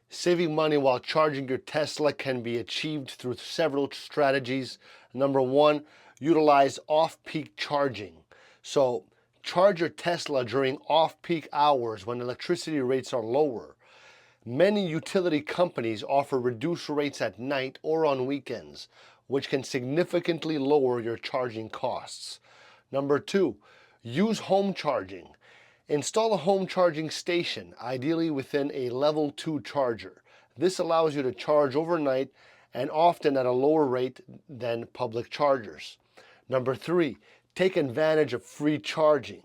Saving money while charging your Tesla can be achieved through several strategies. Number one, utilize off-peak charging. So, charge your Tesla during off-peak hours when electricity rates are lower. Many utility companies offer reduced rates at night or on weekends, which can significantly lower your charging costs. Number two, use home charging. Install a home charging station, ideally within a level 2 charger. This allows you to charge overnight and often at a lower rate than public chargers. Number three, take advantage of free charging.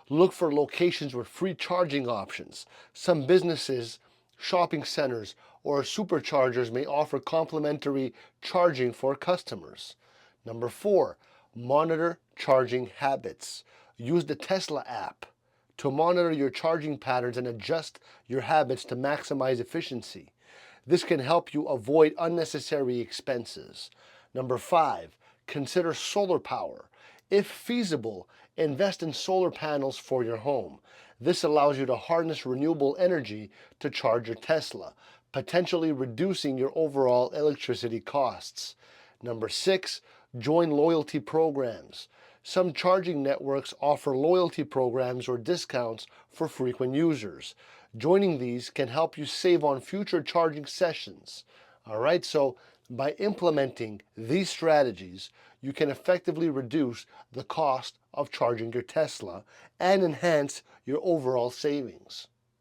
Look for locations with free charging options. Some businesses, shopping centers, or superchargers may offer complimentary charging for customers. Number four, monitor charging habits. Use the Tesla app to monitor your charging patterns and adjust your habits to maximize efficiency. This can help you avoid unnecessary expenses. Number five, consider solar power. If feasible, invest in solar panels for your home. This allows you to harness renewable energy to charge your Tesla, potentially reducing your overall electricity costs. Number six, join loyalty programs. Some charging networks offer loyalty programs or discounts for frequent users. Joining these can help you save on future charging sessions. All right, so by implementing these strategies, you can effectively reduce the cost of charging your Tesla and enhance your overall savings.